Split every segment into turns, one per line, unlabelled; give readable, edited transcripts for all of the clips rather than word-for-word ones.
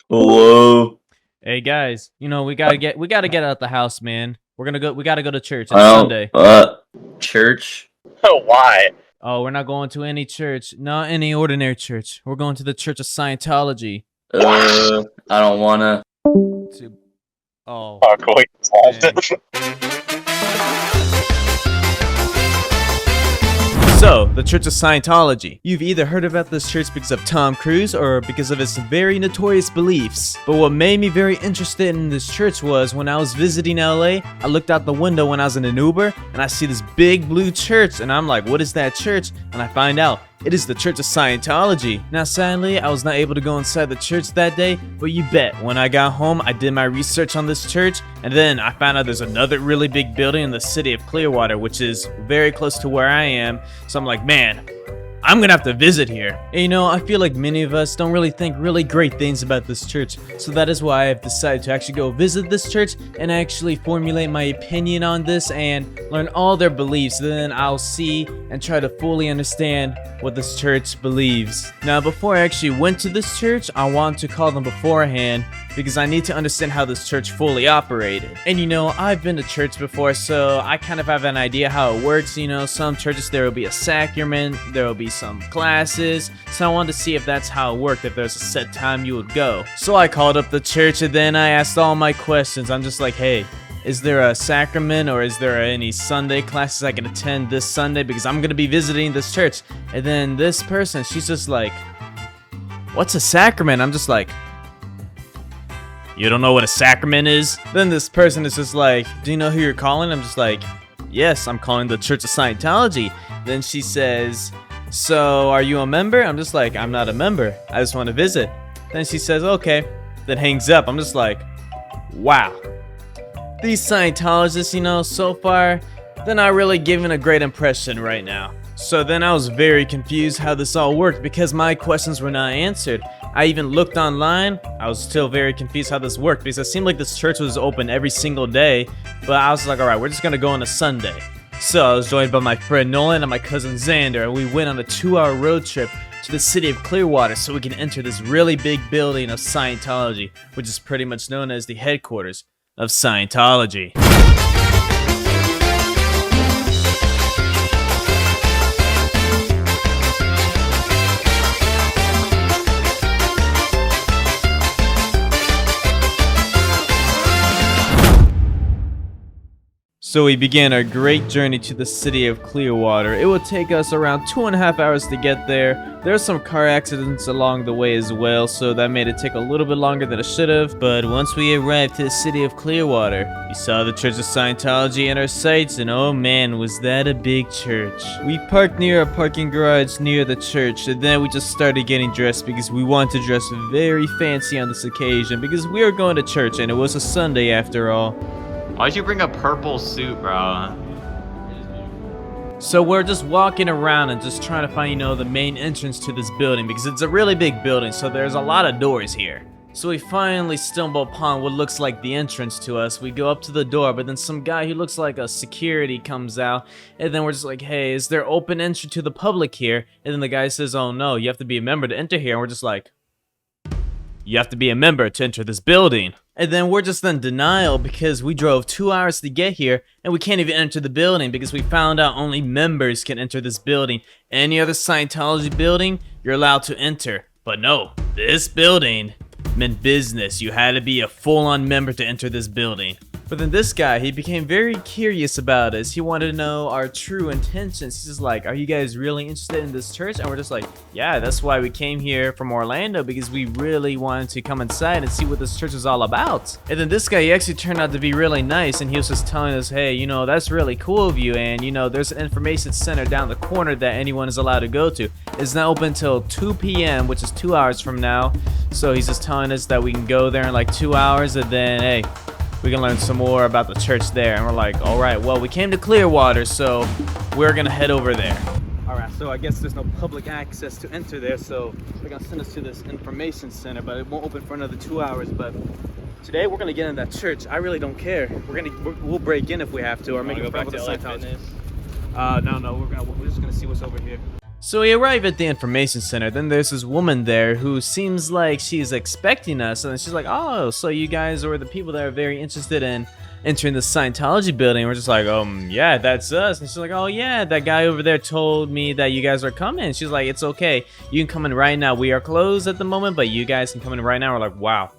Hello.
Hey guys, we gotta get out the house, man. We gotta go to church. It's
Oh,
Sunday.
church.
Why?
Oh, we're not going to any church, not any ordinary church. We're going to the Church of Scientology.
I don't wanna.
To, oh,
Oh, cool.
dang. So, the Church of Scientology. You've either heard about this church because of Tom Cruise or because of its very notorious beliefs. But what made me very interested in this church was when I was visiting LA, I looked out the window when I was in an Uber and I see this big blue church and I'm like, what is that church? And I find out it is the Church of Scientology. Now sadly, I was not able to go inside the church that day, but you bet, when I got home, I did my research on this church, and then I found out there's another really big building in the city of Clearwater, which is very close to where I am, so I'm like, man, I'm gonna have to visit here. And you know, I feel like many of us don't really think really great things about this church, so that is why I've decided to actually go visit this church and actually formulate my opinion on this and learn all their beliefs. Then I'll see and try to fully understand what this church believes. Now, before I actually went to this church, I wanted to call them beforehand because I need to understand how this church fully operated. And you know, I've been to church before, so I kind of have an idea how it works. You know, some churches there will be a sacrament, there will be some classes, so I wanted to see if that's how it worked, if there's a set time you would go. So I called up the church and then I asked all my questions. I'm just like, hey, is there a sacrament or is there any Sunday classes I can attend this Sunday because I'm gonna be visiting this church? And then this person, she's just like, what's a sacrament? I'm just like, you don't know what a sacrament is? Then this person is just like, do you know who you're calling? I'm just like, yes, I'm calling the Church of Scientology. Then she says, so are you a member? I'm just like, I'm not a member. I just want to visit. Then she says, okay. Then hangs up. I'm just like, wow. These Scientologists, you know, so far, they're not really giving a great impression right now. So then I was very confused how this all worked because my questions were not answered. I even looked online. I was still very confused how this worked because it seemed like this church was open every single day, but I was like, all right, we're just gonna go on a Sunday. So I was joined by my friend Nolan and my cousin Xander, and we went on a 2-hour road trip to the city of Clearwater so we can enter this really big building of Scientology, which is pretty much known as the headquarters of Scientology. So we began our great journey to the city of Clearwater. It would take us around 2.5 hours to get there. There were some car accidents along the way as well, so that made it take a little bit longer than it should have. But once we arrived to the city of Clearwater, we saw the Church of Scientology in our sights, and oh man, was that a big church. We parked near a parking garage near the church, and then we just started getting dressed because we wanted to dress very fancy on this occasion because we were going to church and it was a Sunday after all.
Why'd you bring a purple suit, bro?
So we're just walking around and just trying to find, you know, the main entrance to this building because it's a really big building, so there's a lot of doors here. So we finally stumble upon what looks like the entrance to us. We go up to the door, but then some guy who looks like a security comes out, and then we're just like, hey, is there open entry to the public here? And then the guy says, oh no, you have to be a member to enter here, and we're just like, you have to be a member to enter this building. And then we're just in denial because we drove 2 hours to get here and we can't even enter the building because we found out only members can enter this building. Any other Scientology building, you're allowed to enter. But no, this building meant business. You had to be a full-on member to enter this building. But then this guy, he became very curious about us. He wanted to know our true intentions. He's just like, are you guys really interested in this church? And we're just like, yeah, that's why we came here from Orlando, because we really wanted to come inside and see what this church is all about. And then this guy, he actually turned out to be really nice, and he was just telling us, hey, you know, that's really cool of you, and you know, there's an information center down the corner that anyone is allowed to go to. It's not open until 2 p.m., which is 2 hours from now. So he's just telling us that we can go there in like 2 hours, and then, hey, we can learn some more about the church there. And we're like, all right, well, we came to Clearwater, so we're gonna head over there. All right, so I guess there's no public access to enter there, so they're gonna send us to this information center, but it won't open for another 2 hours. But today we're gonna get in that church. I really don't care. We'll break in if we have to, or make a friend with the Scientology. No, we're just gonna see what's over here. So we arrive at the information center, then there's this woman there who seems like she's expecting us, and she's like, oh, so you guys are the people that are very interested in entering the Scientology building. We're just like, yeah, that's us. And she's like, oh yeah, that guy over there told me that you guys are coming. She's like, it's okay, you can come in right now. We are closed at the moment, but you guys can come in right now. We're like, wow.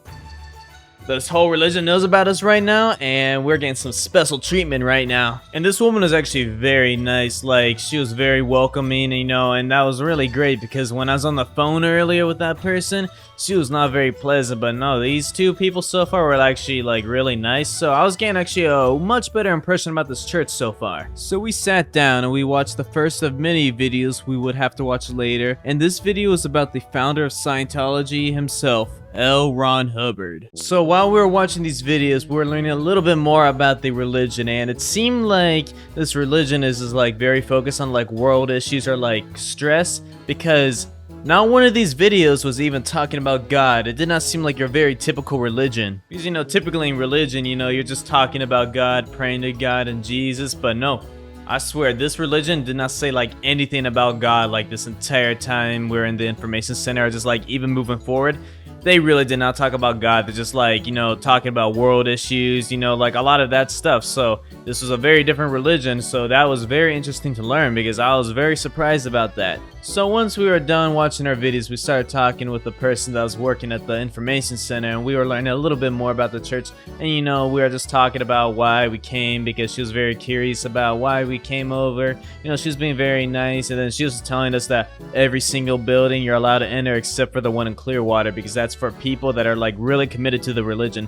This whole religion knows about us right now, and we're getting some special treatment right now. And this woman was actually very nice. Like, she was very welcoming, you know, and that was really great because when I was on the phone earlier with that person, she was not very pleasant. But no, these two people so far were actually like really nice. So I was getting actually a much better impression about this church so far. So we sat down and we watched the first of many videos we would have to watch later. And this video was about the founder of Scientology himself, L. Ron Hubbard. So while we were watching these videos, we were learning a little bit more about the religion, and it seemed like this religion is like very focused on like world issues or like stress, because not one of these videos was even talking about God. It did not seem like your very typical religion. Because, you know, typically in religion, you know, you're just talking about God, praying to God and Jesus, but no. I swear, this religion did not say like anything about God like this entire time we're in the information center, or just like even moving forward. They really did not talk about God. They're just like, you know, talking about world issues, you know, like a lot of that stuff. So this was a very different religion. So that was very interesting to learn because I was very surprised about that. So once we were done watching our videos, we started talking with the person that was working at the information center, and we were learning a little bit more about the church. And, you know, we were just talking about why we came, because she was very curious about why we came over. You know, she was being very nice, and then she was telling us that every single building you're allowed to enter except for the one in Clearwater, because that's for people that are like really committed to the religion.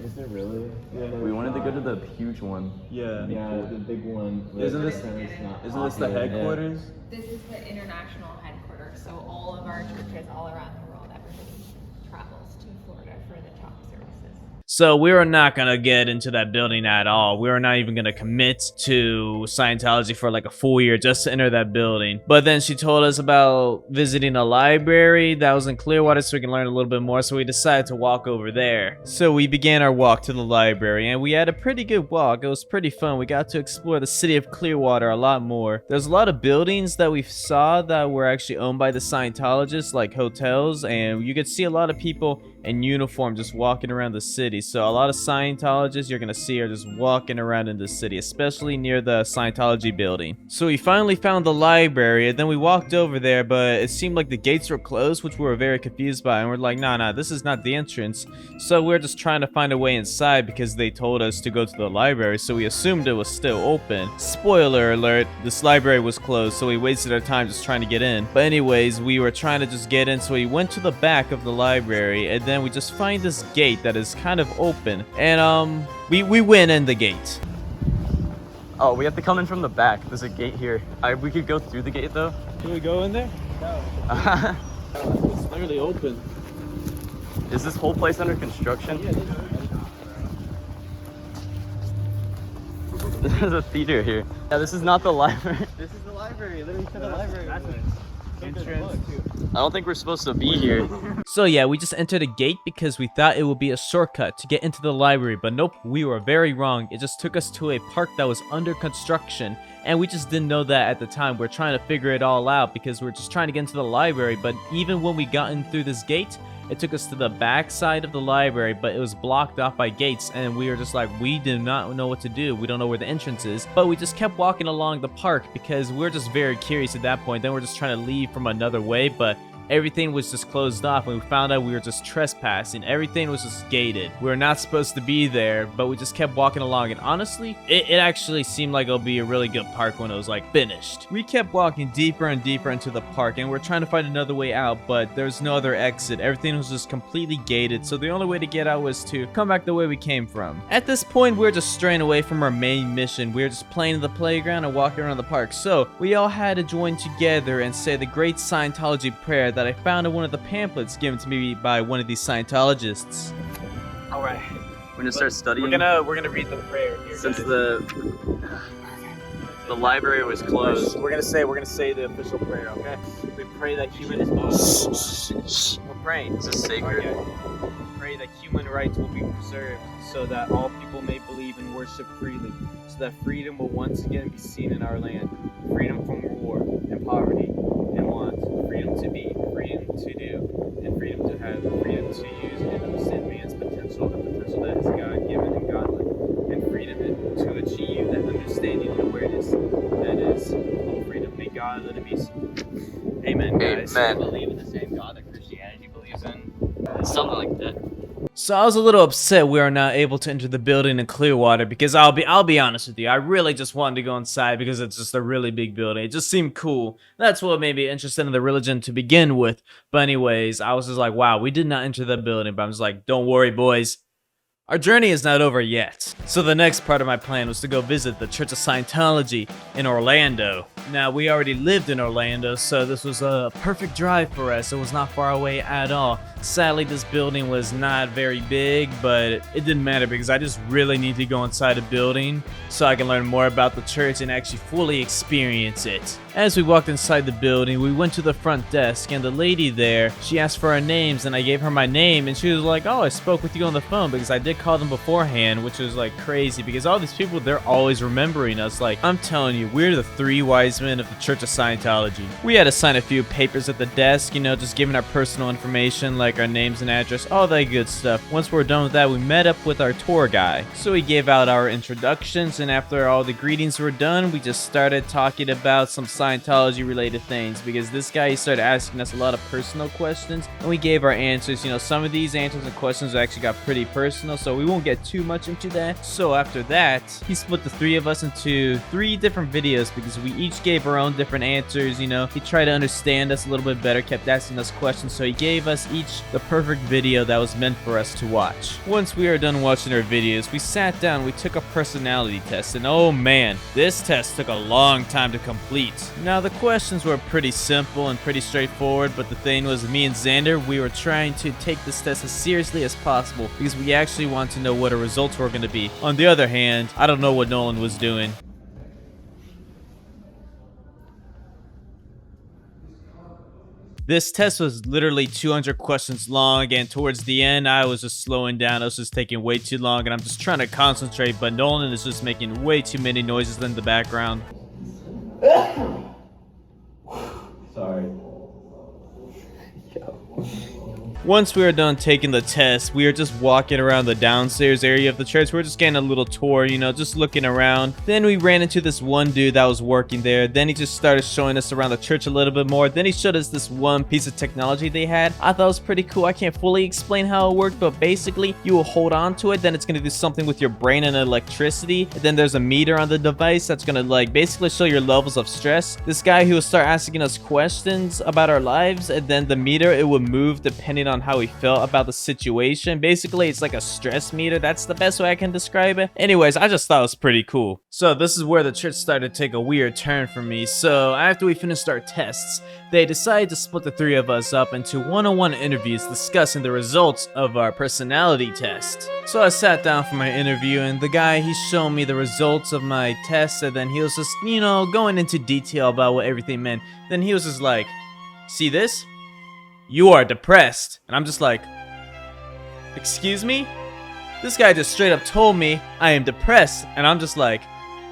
Is there really?
Yeah, we wanted to go to the huge one.
Yeah.
Yeah, the big one.
Isn't this the headquarters?
This is the international headquarters, so all of our churches all around the world, everybody travels to Florida for the talk services.
So we were not going to get into that building at all. We were not even going to commit to Scientology for like a full year just to enter that building. But then she told us about visiting a library that was in Clearwater so we can learn a little bit more. So we decided to walk over there. So we began our walk to the library, and we had a pretty good walk. It was pretty fun. We got to explore the city of Clearwater a lot more. There's a lot of buildings that we saw that were actually owned by the Scientologists, like hotels, and you could see a lot of people in uniform just walking around the city. So a lot of Scientologists you're gonna see are just walking around in the city, especially near the Scientology building. So we finally found the library, and then we walked over there, but it seemed like the gates were closed, which we were very confused by, and we're like, nah, this is not the entrance. So we're just trying to find a way inside because they told us to go to the library, so we assumed it was still open. Spoiler alert, this library was closed, so we wasted our time just trying to get in. But anyways, we were trying to just get in, so we went to the back of the library, and then we just find this gate that is kind of open, and we went in the gate.
Oh, we have to come in from the back. There's a gate here. We could go through the gate though.
Can we go in there? No. It's literally open.
Is this whole place under construction?
Yeah,
There's a theater here. Yeah, this is not the library.
this is the library. Literally to the library.
Entrance. I don't think we're supposed to be here.
So yeah, we just entered a gate because we thought it would be a shortcut to get into the library, but nope, we were very wrong. It just took us to a park that was under construction, and we just didn't know that at the time. We're trying to figure it all out because we're just trying to get into the library, but even when we got in through this gate, it took us to the back side of the library, but it was blocked off by gates, and we were just like, we do not know what to do. We don't know where the entrance is, but we just kept walking along the park because we're just very curious at that point. Then we're just trying to leave from another way, but everything was just closed off, and we found out we were just trespassing. Everything was just gated. We were not supposed to be there, but we just kept walking along, and honestly, it actually seemed like it'll be a really good park when it was like finished. We kept walking deeper and deeper into the park, and we're trying to find another way out, but there's no other exit. Everything was just completely gated, so the only way to get out was to come back the way we came from. At this point, we were just straying away from our main mission. We were just playing in the playground and walking around the park, so we all had to join together and say the great Scientology prayer that I found in one of the pamphlets given to me by one of these Scientologists.
All right, we're gonna start studying.
We're gonna read the prayer here.
Since the library was closed.
We're gonna say the official prayer. Okay. We pray that human We're praying.
This is sacred.
Okay. Pray that human rights will be preserved, so that all people may believe and worship freely, so that freedom will once again be seen in our land. freedom from war and poverty, and want freedom to be, freedom to do, and freedom to have, freedom to use and understand man's potential, the potential that is God-given and godly, and freedom to achieve that understanding and awareness that is all freedom. May God let it be so. Amen, guys.
Amen.
Believe in the same God that Christianity believes in. Something like that.
So I was a little upset we are not able to enter the building in Clearwater because I'll be honest with you, I really just wanted to go inside because it's just a really big building. It just seemed cool. That's what made me interested in the religion to begin with. But anyways, I was just like, wow, we did not enter the building. But I'm just like, don't worry, boys. Our journey is not over yet. So the next part of my plan was to go visit the Church of Scientology in Orlando. Now, we already lived in Orlando, so this was a perfect drive for us. It was not far away at all. Sadly, this building was not very big, but it didn't matter because I just really need to go inside the building so I can learn more about the church and actually fully experience it. As we walked inside the building, we went to the front desk, and the lady there, she asked for our names, and I gave her my name, and she was like, oh, I spoke with you on the phone, because I did call them beforehand, which was like crazy, because all these people, they're always remembering us. Like, I'm telling you, we're the three wise men of the Church of Scientology. We had to sign a few papers at the desk, you know, just giving our personal information, like our names and address, all that good stuff. Once we're done with that, we met up with our tour guy. So he gave out our introductions, and after all the greetings were done, we just started talking about some Scientology related things, because this guy, he started asking us a lot of personal questions, and we gave our answers. You know, some of these answers and questions actually got pretty personal, so we won't get too much into that. So after that, he split the three of us into 3 different videos, because we each gave our own different answers. You know, he tried to understand us a little bit better, kept asking us questions, so he gave us each the perfect video that was meant for us to watch. Once we are done watching our videos, we sat down, we took a personality test, and oh man, this test took a long time to complete. Now, the questions were pretty simple and pretty straightforward, but the thing was, me and Xander, we were trying to take this test as seriously as possible because we actually want to know what our results were going to be. On the other hand, I don't know what Nolan was doing. This test was literally 200 questions long, and towards the end, I was just slowing down. I was just taking way too long, and I'm just trying to concentrate, but Nolan is just making way too many noises in the background.
Sorry.
Once we were done taking the test, we were just walking around the downstairs area of the church. We were just getting a little tour, you know, just looking around. Then we ran into this one dude that was working there. Then he just started showing us around the church a little bit more. Then he showed us this one piece of technology they had. I thought it was pretty cool. I can't fully explain how it worked, but basically you will hold on to it. Then it's going to do something with your brain and electricity. And then there's a meter on the device that's going to like basically show your levels of stress. This guy, he would start asking us questions about our lives, and then the meter, it would move depending on how he felt about the situation. Basically, it's like a stress meter. That's the best way I can describe it. Anyways, I just thought it was pretty cool. So this is where the church started to take a weird turn for me. So after we finished our tests, they decided to split the 3 of us up into one-on-one interviews discussing the results of our personality test. So I sat down for my interview, and the guy, he showed me the results of my test, and then he was just, you know, going into detail about what everything meant. Then he was just like, see this? You are depressed. And I'm just like, excuse me? This guy just straight up told me I am depressed, and I'm just like,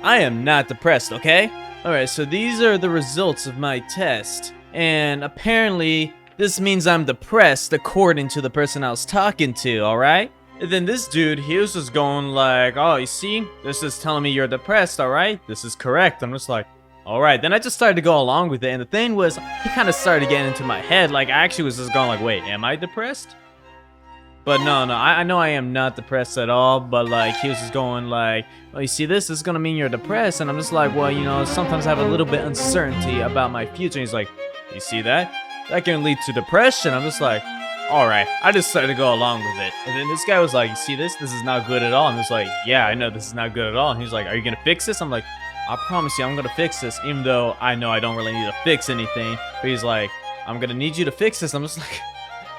I am not depressed, okay? Alright, so these are the results of my test, and apparently this means I'm depressed according to the person I was talking to, alright? And then this dude, he was just going like, oh, you see? This is telling me you're depressed, alright? This is correct. I'm just like, alright. Then I just started to go along with it, and the thing was, he kind of started getting into my head. Like, I actually was just going like, wait, am I depressed? But no, I know I am not depressed at all, but like, he was just going like, oh, you see this is gonna mean you're depressed, and I'm just like, well, you know, sometimes I have a little bit uncertainty about my future. And he's like, you see that? That can lead to depression. I'm just like, alright. I just started to go along with it. And then this guy was like, you see this? This is not good at all. I'm just like, yeah, I know this is not good at all. And he's like, are you gonna fix this? I'm like, I promise you I'm gonna fix this, even though I know I don't really need to fix anything. But he's like, I'm gonna need you to fix this. I'm just like,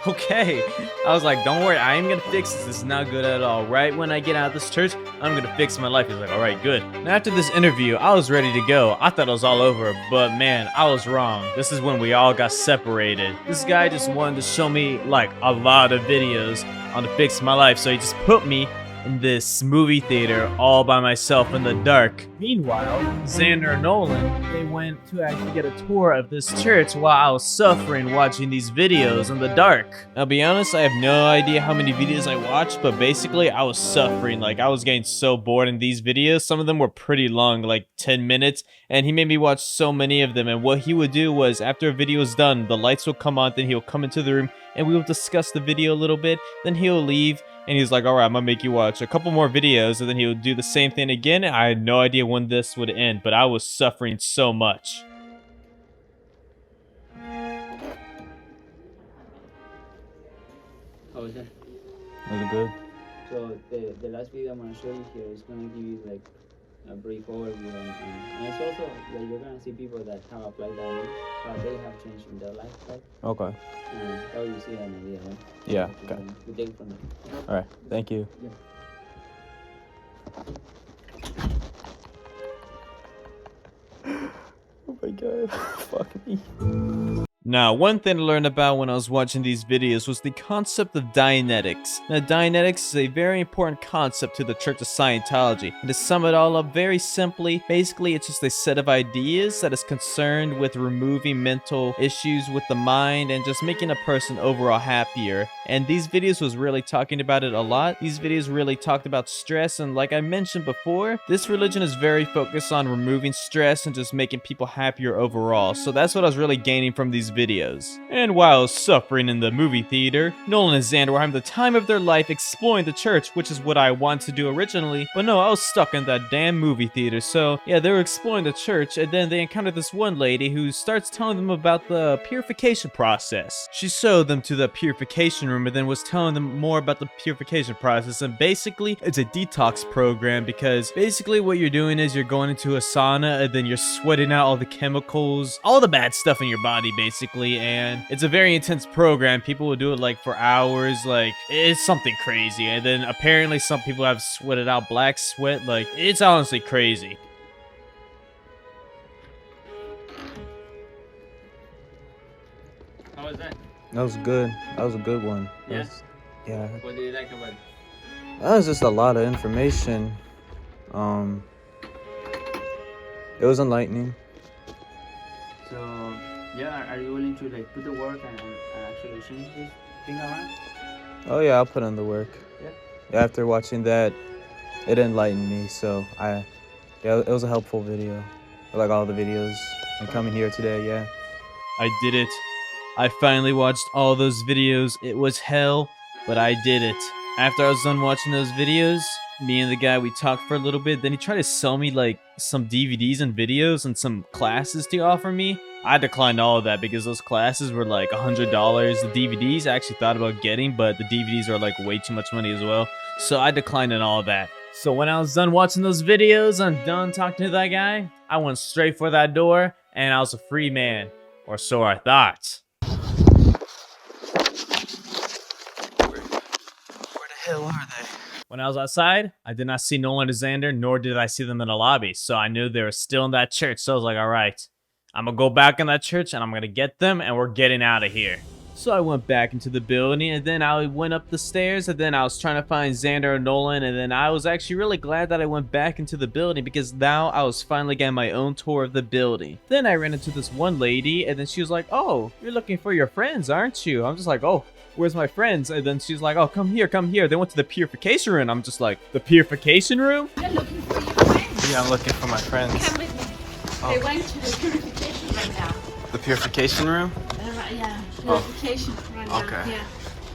okay. I was like, don't worry, I am gonna fix this. This is not good at all. Right when I get out of this church, I'm gonna fix my life. He's like, alright, good. And after this interview, I was ready to go. I thought it was all over, but man, I was wrong. This is when we all got separated. This guy just wanted to show me like a lot of videos on to fix my life, so he just put me in this movie theater all by myself in the dark. Meanwhile, Xander and Nolan, they went to actually get a tour of this church while I was suffering watching these videos in the dark. I'll be honest, I have no idea how many videos I watched, but basically I was suffering. Like, I was getting so bored in these videos. Some of them were pretty long, like 10 minutes, and he made me watch so many of them. And what he would do was, after a video was done, the lights will come on, then he'll come into the room and we will discuss the video a little bit, then he'll leave and he's like, alright, I'm gonna make you watch a couple more videos, and then he would do the same thing again. I had no idea when this would end, but I was suffering so much.
How was that?
Was it good?
So the last video I'm gonna show you here is gonna give you like a brief overview, and it's also like you're gonna see people that have applied that, how they have changed in their life, right?
Okay.
How you see an idea, right?
Yeah.
Okay. We take it from there.
All right. Thank you. Oh my god. Fuck me.
Now, one thing I learned about when I was watching these videos was the concept of Dianetics. Now, Dianetics is a very important concept to the Church of Scientology. And to sum it all up very simply, basically it's just a set of ideas that is concerned with removing mental issues with the mind and just making a person overall happier. And these videos was really talking about it a lot. These videos really talked about stress, and like I mentioned before, this religion is very focused on removing stress and just making people happier overall. So that's what I was really gaining from these videos. And while suffering in the movie theater, Nolan and Xander were having the time of their life exploring the church, which is what I wanted to do originally, but no, I was stuck in that damn movie theater. So yeah, they were exploring the church, and then they encountered this one lady who starts telling them about the purification process. She showed them to the purification room and then was telling them more about the purification process, and basically it's a detox program, because basically what you're doing is you're going into a sauna and then you're sweating out all the chemicals, all the bad stuff in your body basically, and it's a very intense program. People will do it like for hours, like it's something crazy. And then apparently some people have sweated out black sweat, like it's honestly crazy.
How was that?
That was good. That was a good one.
Yeah?
Yeah.
What do you like about it?
That was just a lot of information. It was enlightening.
So yeah, are you willing to like put the work and actually change this thing around?
Oh yeah, I'll put in the work.
Yeah?
After watching that, it enlightened me. So yeah, it was a helpful video. I like all the videos. And coming here today, yeah.
I did it. I finally watched all those videos. It was hell, but I did it. After I was done watching those videos, me and the guy, we talked for a little bit. Then he tried to sell me like some DVDs and videos and some classes to offer me. I declined all of that because those classes were like $100. The DVDs I actually thought about getting, but the DVDs are like way too much money as well. So I declined on all of that. So when I was done watching those videos and done talking to that guy, I went straight for that door and I was a free man. Or so I thought.
Where the hell are they?
When I was outside, I did not see Nolan or Xander, nor did I see them in the lobby. So I knew they were still in that church. So I was like, all right, I'm going to go back in that church and I'm going to get them and we're getting out of here. So I went back into the building and then I went up the stairs and then I was trying to find Xander and Nolan, and then I was actually really glad that I went back into the building because now I was finally getting my own tour of the building. Then I ran into this one lady and then she was like, oh, you're looking for your friends, aren't you? I'm just like, oh, where's my friends? And then she's like, oh, come here, come here. They went to the purification room. I'm just like, the purification room?
You're looking for your friends.
Yeah, I'm looking for my friends.
Come with me. They went to the purification right now.
The purification room?
Yeah, purification right now.
Okay.
Yeah.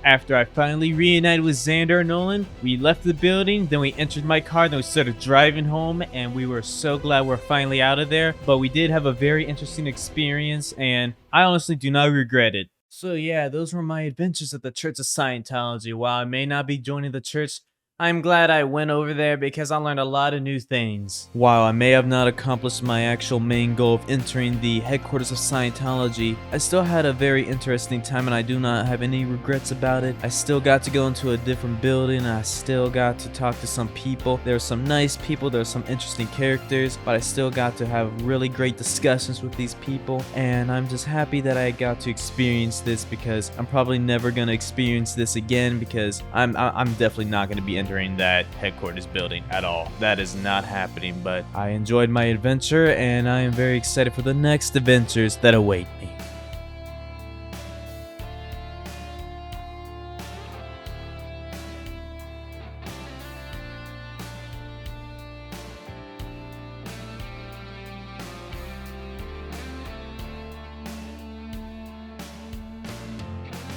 After I finally reunited with Xander and Nolan, we left the building, then we entered my car, then we started driving home, and we were so glad we're finally out of there. But we did have a very interesting experience, and I honestly do not regret it. So yeah, those were my adventures at the Church of Scientology. While I may not be joining the church, I'm glad I went over there because I learned a lot of new things. While I may have not accomplished my actual main goal of entering the headquarters of Scientology, I still had a very interesting time and I do not have any regrets about it. I still got to go into a different building and I still got to talk to some people. There were some nice people, there were some interesting characters, but I still got to have really great discussions with these people, and I'm just happy that I got to experience this because I'm probably never going to experience this again because I'm definitely not going to be entering entering that headquarters building at all. That is not happening, but I enjoyed my adventure and I am very excited for the next adventures that await me.